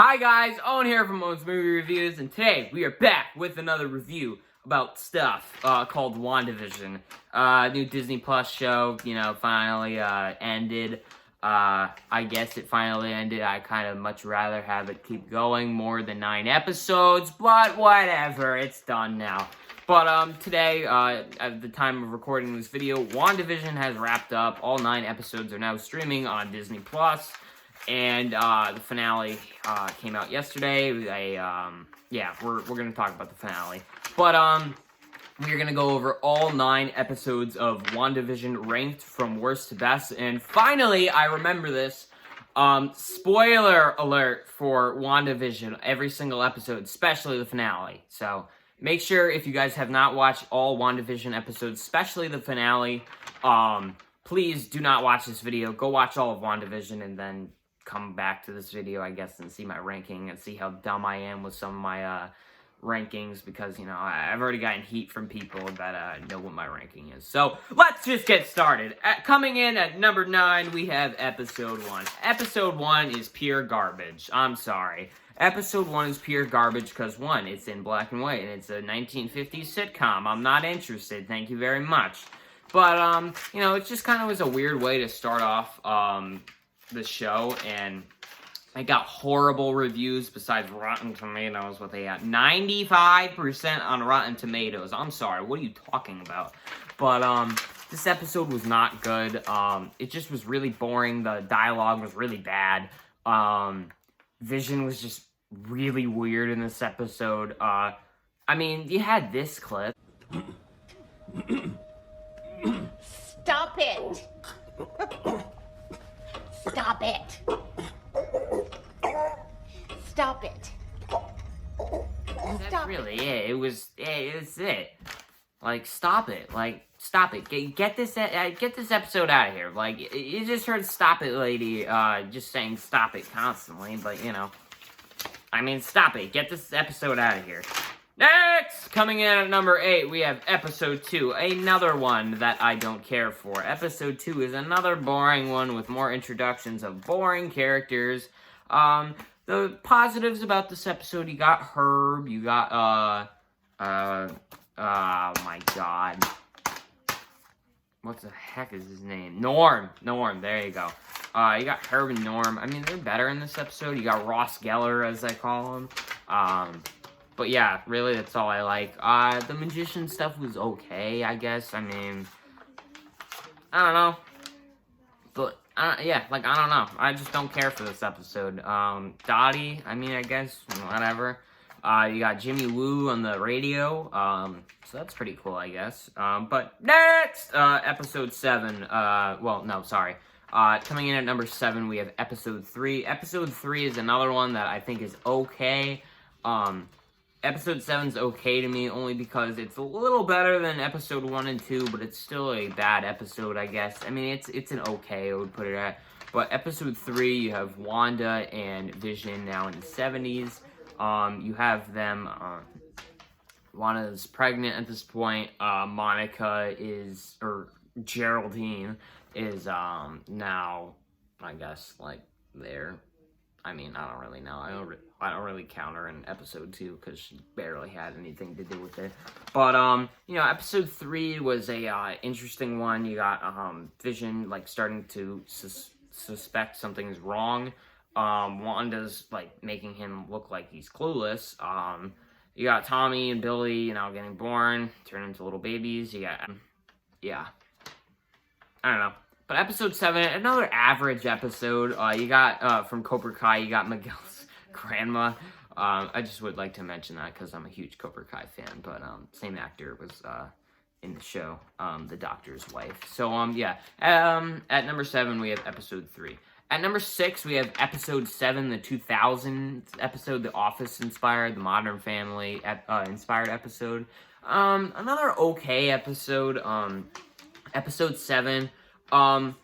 Hi guys, Owen here from Owen's Movie Reviews, and today we are back with another review about stuff called Wandavision. New Disney Plus show, finally ended. I guess it finally ended. I kind of much rather have it keep going more than 9 episodes, but whatever, it's done now. But today, at the time of recording this video, Wandavision has wrapped up. All 9 episodes are now streaming on Disney Plus. And the finale came out yesterday. We're gonna talk about the finale. But we're gonna go over all 9 episodes of WandaVision ranked from worst to best. And finally, I remember this. Spoiler alert for WandaVision, every single episode, especially the finale. So make sure if you guys have not watched all WandaVision episodes, especially the finale, please do not watch this video. Go watch all of WandaVision and then come back to this video, I guess, and see my ranking and see how dumb I am with some of my rankings, because, I've already gotten heat from people that know what my ranking is. So, let's just get started. Coming in at number 9, we have Episode 1. Episode 1 is pure garbage. I'm sorry. Episode 1 is pure garbage because, 1, it's in black and white, and it's a 1950s sitcom. I'm not interested. Thank you very much. But, it just kind of was a weird way to start off, the show, and I got horrible reviews besides Rotten Tomatoes. What they got 95% on Rotten Tomatoes. I'm sorry, what are you talking about? But this episode was not good. It just was really boring. The dialogue was really bad. Vision was just really weird in this episode. You had this clip. Stop it! Stop it! Stop it! That's really it. It's it. Like, stop it. Like, stop it. Get this episode out of here. Like, you just heard "Stop It, Lady" just saying "stop it" constantly, but stop it. Get this episode out of here. Next! Coming in at number 8, we have Episode 2, another one that I don't care for. Episode 2 is another boring one with more introductions of boring characters. The positives about this episode, you got Herb, you got, oh my god. What the heck is his name? Norm, there you go. You got Herb and Norm. They're better in this episode. You got Ross Geller, as I call him. But yeah, really, that's all I like. The magician stuff was okay, I guess. I don't know. But, I don't know. I just don't care for this episode. Dottie, I guess, whatever. You got Jimmy Woo on the radio. So that's pretty cool, I guess. But next! Episode 7. Coming in at number 7, we have Episode 3. Episode 3 is another one that I think is okay. Episode 7's okay to me, only because it's a little better than Episode 1 and 2, but it's still a bad episode, I guess. It's an okay, I would put it at. But Episode 3, you have Wanda and Vision now in the 70s. You have them, Wanda's pregnant at this point. Monica Geraldine is, now, I guess, there. I don't really know. I don't really count her in Episode 2 because she barely had anything to do with it. But, Episode 3 was a interesting one. You got Vision, starting to suspect something's wrong. Wanda's, making him look like he's clueless. You got Tommy and Billy, getting born, turn into little babies. You got, I don't know. But Episode 7, another average episode. You got, from Cobra Kai, you got Miguel's grandma. I just would like to mention that because I'm a huge Cobra Kai fan. But, same actor was, in the show, the doctor's wife. So, at number 7, we have Episode 3. At number 6, we have Episode 7, the 2000 episode, The Office-inspired, the Modern Family inspired episode. Another okay episode. Episode 7... the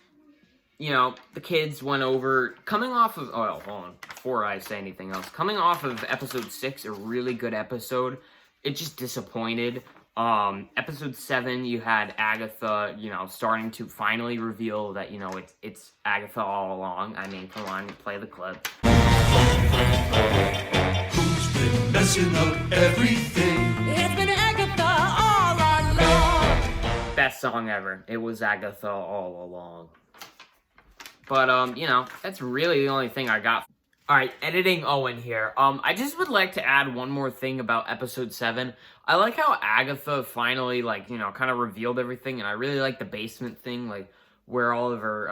kids went over, coming off of, hold on, before I say anything else, coming off of Episode 6, a really good episode, it just disappointed. Episode 7, you had Agatha, starting to finally reveal that, it's Agatha all along. Come on, play the clip. messing up everything. It's been Agatha all along. Best song ever. It was Agatha all along. But, you know, that's really the only thing I got. Alright, editing Owen here. I just would like to add one more thing about episode 7. I like how Agatha finally, like, you know, kind of revealed everything, and I really like the basement thing, like, where all of her,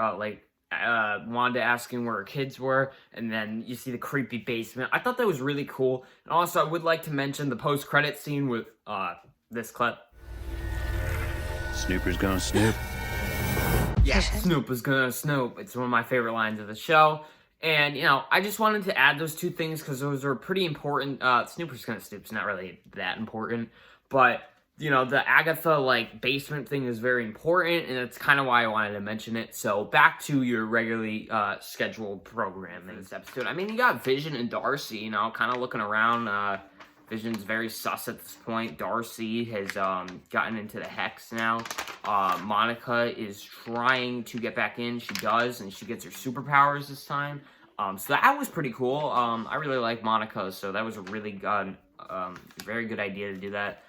Wanda asking where her kids were, and then you see the creepy basement. I thought that was really cool. And also, I would like to mention the post-credit scene with, this clip. Snooper's gonna snoop. Yeah, Snoop is gonna snoop. It's one of my favorite lines of the show. And, you know, I just wanted to add those two things because those are pretty important. Snooper's gonna snoop's not really that important. But, you know, the Agatha, like, basement thing is very important. And that's kind of why I wanted to mention it. So, back to your regularly scheduled program in this episode. I mean, you got Vision and Darcy, you know, kind of looking around. Vision's very sus at this point. Darcy has gotten into the Hex now. Monica is trying to get back in. She does, and she gets her superpowers this time. So that was pretty cool. I really like Monica, so that was a really good, very good idea to do that.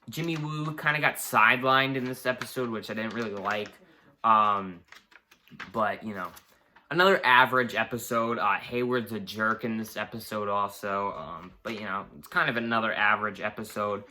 Jimmy Woo kind of got sidelined in this episode, which I didn't really like. But, you know, another average episode. Hayward's a jerk in this episode also. But, you know, it's kind of another average episode.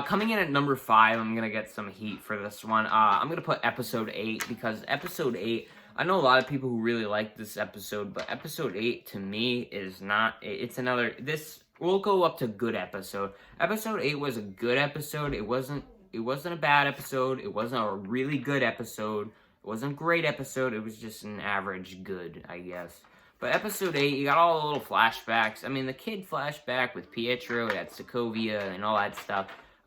Coming in at number 5, I'm going to get some heat for this one. I'm going to put episode 8 because episode 8, I know a lot of people who really like this episode, but episode 8 to me is not, it's another, this will go up to good episode. Episode 8 was a good episode. It wasn't a bad episode. It wasn't a really good episode. It wasn't a great episode. It was just an average good, I guess. But episode 8, you got all the little flashbacks. I mean, the kid flashback with Pietro at Sokovia and all that stuff.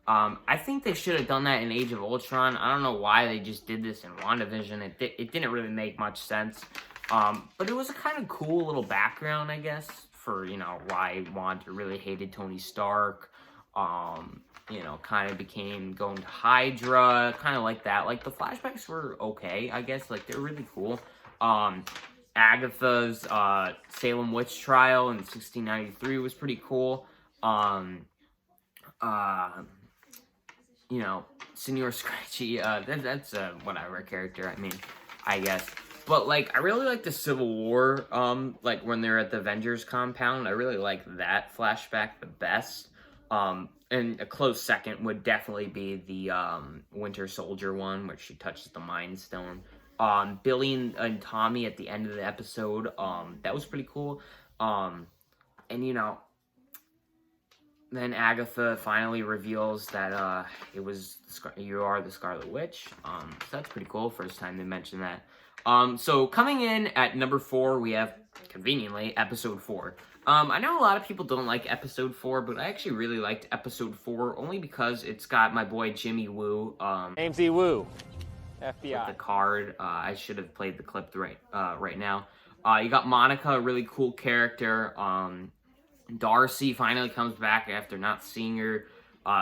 I think they should have done that in Age of Ultron. I don't know why they just did this in WandaVision. It didn't really make much sense. But it was a kind of cool little background, I guess, for, you know, why Wanda really hated Tony Stark. You know, kind of became going to Hydra, kind of like that. Like, the flashbacks were okay, I guess. Like, they're really cool. Agatha's Salem witch trial in 1693 was pretty cool. You know, Senor Scratchy, that's a whatever character, I mean, I guess. But, like, I really like the Civil War, like, when they're at the Avengers compound. I really like that flashback the best. And a close second would definitely be the Winter Soldier one, where she touches the Mind Stone. Billy and Tommy at the end of the episode, that was pretty cool. And, you know, then Agatha finally reveals that it was you are the Scarlet Witch. So that's pretty cool. First time they mentioned that. So coming in at number 4, we have, conveniently, episode 4. I know a lot of people don't like episode 4, but I actually really liked episode 4, only because it's got my boy Jimmy Woo. AMZ Woo, With the FBI. card. I should have played the clip right now. You got Monica, a really cool character. Darcy finally comes back after not seeing her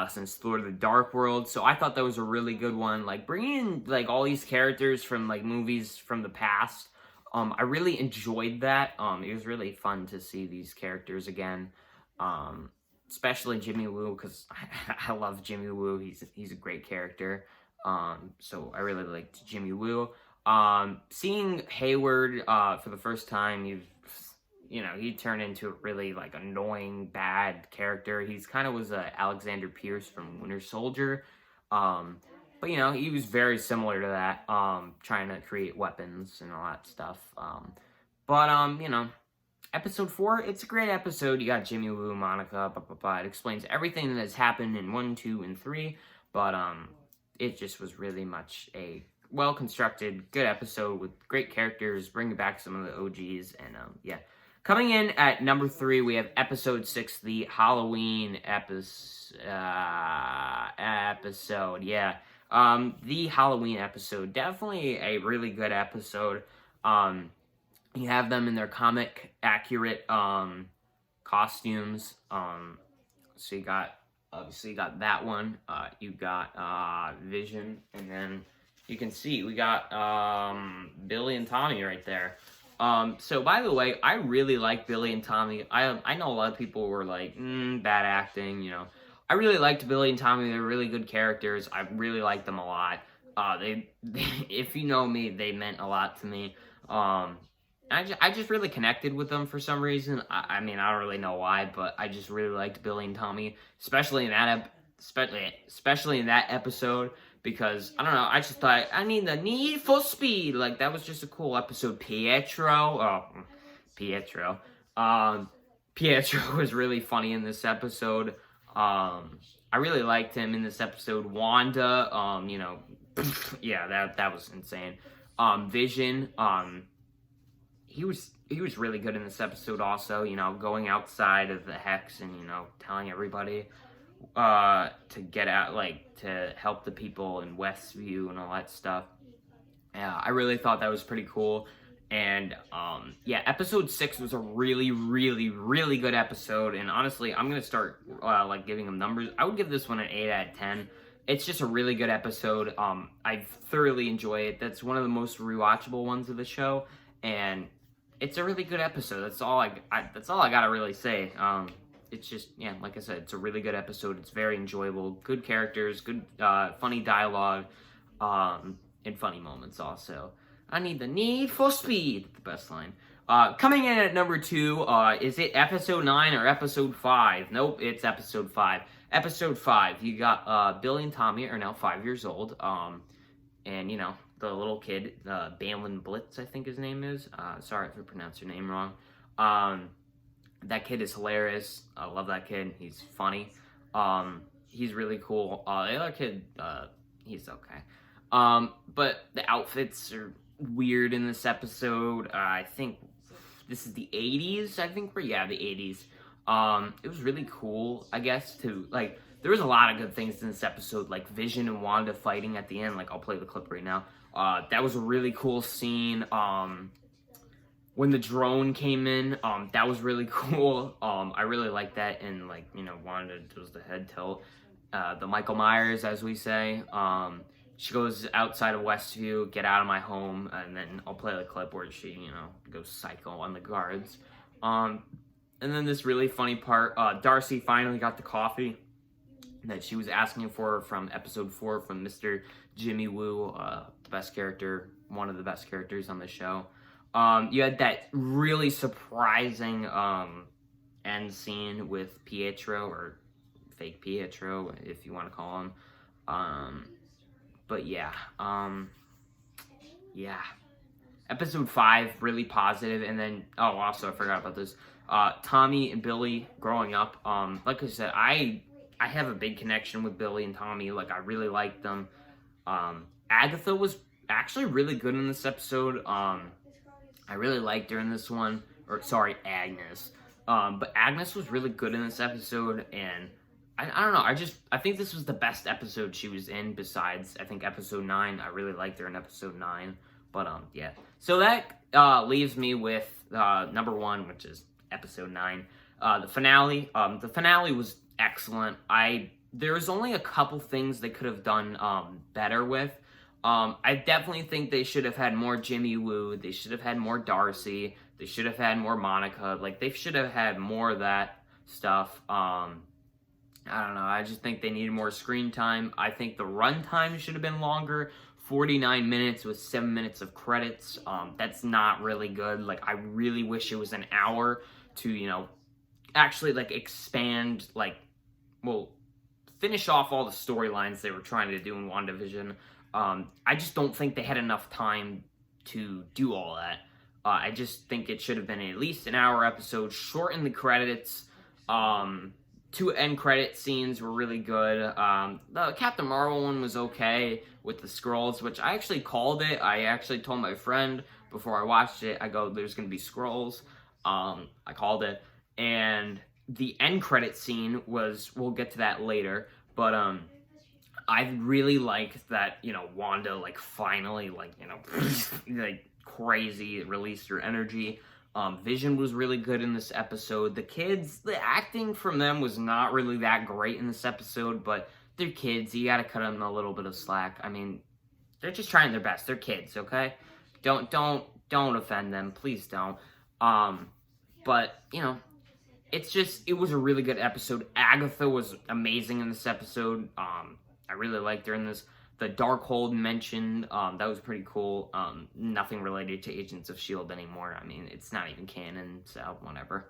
since Thor: The Dark World. So I thought that was a really good one. Like, bringing in, like, all these characters from, like, movies from the past. I really enjoyed that. It was really fun to see these characters again. Especially Jimmy Woo, because I love Jimmy Woo. He's a great character. So I really liked Jimmy Woo. Seeing Hayward for the first time, he turned into a really, like, annoying, bad character. He's kind of was Alexander Pierce from Winter Soldier. But, you know, he was very similar to that, trying to create weapons and all that stuff. You know, episode 4, it's a great episode. You got Jimmy Woo, Monica, It explains everything that has happened in 1, 2, and 3. But, it just was really much a well-constructed, good episode with great characters, bringing back some of the OGs, and, yeah. Coming in at number 3, we have episode 6, the Halloween episode, yeah. The Halloween episode, definitely a really good episode. You have them in their comic accurate, costumes. So you got that one. You got, Vision, and then you can see we got, Billy and Tommy right there. So by the way, I really like Billy and Tommy. I know a lot of people were like, bad acting, you know. I really liked Billy and Tommy. They're really good characters. I really liked them a lot. They if you know me, they meant a lot to me. I just really connected with them for some reason. I mean, I don't really know why, but I just really liked Billy and Tommy, especially in that episode, because I don't know. I just thought I need the need for speed. Like that was just a cool episode. Pietro. Pietro was really funny in this episode. I really liked him in this episode. Wanda, you know, yeah, that was insane. Vision, he was really good in this episode also, you know, going outside of the hex and, you know, telling everybody to get out, like, to help the people in Westview and all that stuff. Yeah, I really thought that was pretty cool. And, yeah, episode 6 was a really, really, really good episode. And honestly, I'm going to start, like, giving them numbers. I would give this one an 8 out of 10. It's just a really good episode. I thoroughly enjoy it. That's one of the most rewatchable ones of the show. And it's a really good episode. That's all I gotta really say. It's just, yeah, like I said, it's a really good episode. It's very enjoyable. Good characters, good, funny dialogue, and funny moments also. I need the need for speed. The best line. Coming in at number 2, is it episode 9 or episode 5? Nope, it's episode 5. Episode 5, you got, Billy and Tommy are now 5 years old, and, you know, the little kid, Balin Blitz, I think his name is. Sorry if I pronounced your name wrong. That kid is hilarious. I love that kid. He's funny. He's really cool. The other kid, he's okay. But the outfits are weird in this episode. I think this is the 80s, I think. The 80s. It was really cool, I guess, to, like, there was a lot of good things in this episode, like Vision and Wanda fighting at the end. Like, I'll play the clip right now. That was a really cool scene. When the drone came in, that was really cool. I really like that. And, like, you know, Wanda does the head tilt. The Michael Myers, as we say. She goes outside of Westview, get out of my home, and then I'll play the clip where she, you know, goes psycho on the guards. And then this really funny part, Darcy finally got the coffee that she was asking for from episode 4 from Mr. Jimmy Woo, the best character, one of the best characters on the show. You had that really surprising end scene with Pietro, or fake Pietro, if you want to call him. But yeah, yeah. Episode 5, really positive, and then, oh, also, I forgot about this. Tommy and Billy growing up, like I said, I have a big connection with Billy and Tommy. Like, I really liked them. Agatha was actually really good in this episode. I really liked her in this one. Or, sorry, Agnes. But Agnes was really good in this episode, and I don't know, I think this was the best episode she was in, besides, I think, episode 9. I really liked her in episode 9. But, yeah. So that leaves me with number 1, which is episode 9. The finale. The finale was excellent. There's only a couple things they could have done better with. I definitely think they should have had more Jimmy Woo. They should have had more Darcy. They should have had more Monica. Like, they should have had more of that stuff. I don't know. I just think they needed more screen time. I think the runtime should have been longer. 49 minutes with 7 minutes of credits. That's not really good. Like, I really wish it was an hour to, you know, actually, like, expand, like, well, finish off all the storylines they were trying to do in WandaVision. I just don't think they had enough time to do all that. I just think it should have been at least an hour episode. Shorten the credits. 2 end credit scenes were really good. The Captain Marvel one was okay with the Skrulls, which I actually called it. I actually told my friend before I watched it, I go, there's going to be Skrulls. I called it. And the end credit scene was, we'll get to that later, but I really liked that, you know, Wanda, like, finally, like, you know, like, crazy released her energy. Vision was really good in this episode. The kids, the acting from them was not really that great in this episode, but they're kids. You gotta cut them a little bit of slack. I mean, they're just trying their best. They're kids, okay? Don't don't offend them. Please don't. But, you know, it was a really good episode. Agatha was amazing in this episode. I really liked her in this. The Darkhold mentioned, that was pretty cool. Nothing related to Agents of S.H.I.E.L.D. anymore. I mean, it's not even canon, so whatever.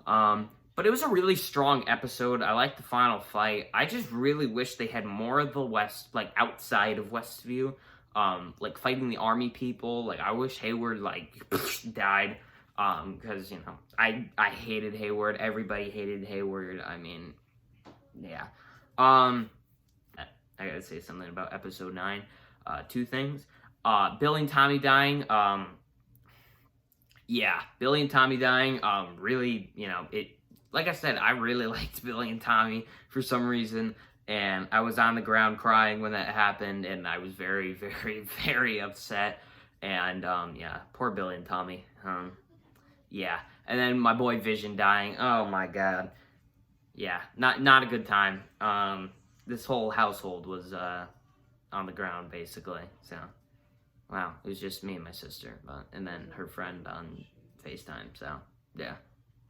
But it was a really strong episode. I liked the final fight. I just really wish they had more of the West, like, outside of Westview. Like, fighting the army people. Like, I wish Hayward, like, died. Because, you know, I hated Hayward. Everybody hated Hayward. I mean, yeah. I gotta say something about episode 9. 2 things. Billy and Tommy dying. Yeah, Billy and Tommy dying. Really, you know, like I said, I really liked Billy and Tommy for some reason. And I was on the ground crying when that happened. And I was very, very, very upset. And, yeah, poor Billy and Tommy. Yeah. And then my boy Vision dying. Oh, my God. Yeah, not a good time. This whole household was on the ground, basically. So, wow, it was just me and my sister, and then her friend on FaceTime. So, yeah,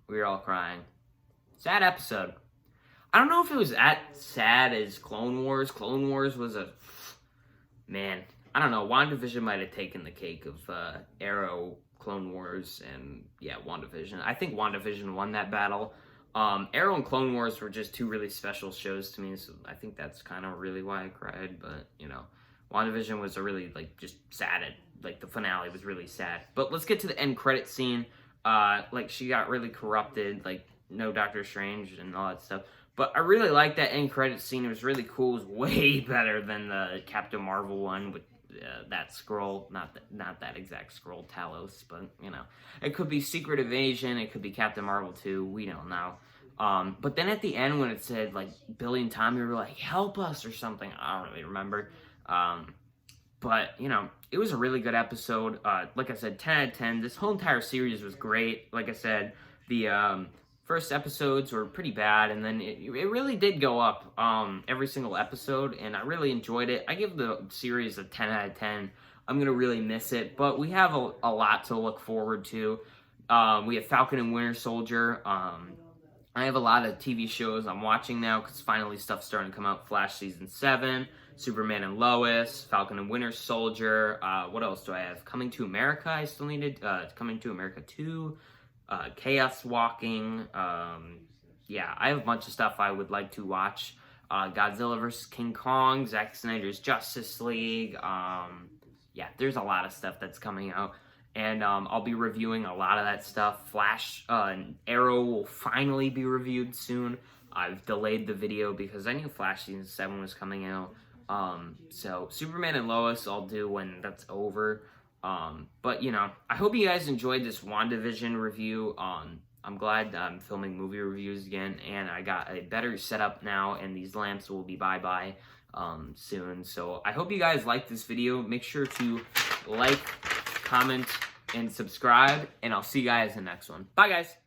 we were all crying. Sad episode. I don't know if it was as sad as Clone Wars. Clone Wars was man, I don't know. WandaVision might have taken the cake of Arrow, Clone Wars, and yeah, WandaVision. I think WandaVision won that battle. Arrow and Clone Wars were just 2 really special shows to me, so I think that's kind of really why I cried, but, you know, WandaVision was a really, like, just sad, like, the finale was really sad. But let's get to the end credit scene. Like, she got really corrupted, like, no Doctor Strange and all that stuff, but I really liked that end credit scene. It was really cool. It was way better than the Captain Marvel one with that scroll, not that exact scroll, Talos, but, you know, it could be Secret Invasion, it could be Captain Marvel 2, we don't know. But then at the end when it said, like, Billy and Tommy were like, help us or something, I don't really remember. But, you know, it was a really good episode. Like I said, 10 out of 10. This whole entire series was great. Like I said, the first episodes were pretty bad, and then it really did go up every single episode, and I really enjoyed it. I give the series a 10 out of 10. I'm going to really miss it, but we have a lot to look forward to. We have Falcon and Winter Soldier. I have a lot of TV shows I'm watching now, because finally stuff's starting to come out. Flash Season 7, Superman and Lois, Falcon and Winter Soldier. What else do I have? Coming to America, I still needed. Coming to America 2. Chaos Walking, yeah, I have a bunch of stuff I would like to watch. Godzilla vs. King Kong, Zack Snyder's Justice League, yeah, there's a lot of stuff that's coming out, and I'll be reviewing a lot of that stuff. Flash and Arrow will finally be reviewed soon. I've delayed the video because I knew Flash Season 7 was coming out, so Superman and Lois I'll do when that's over. But, you know, I hope you guys enjoyed this WandaVision review. I'm glad I'm filming movie reviews again, and I got a better setup now, and these lamps will be bye-bye soon. So I hope you guys liked this video. Make sure to like, comment, and subscribe, and I'll see you guys in the next one. Bye, guys!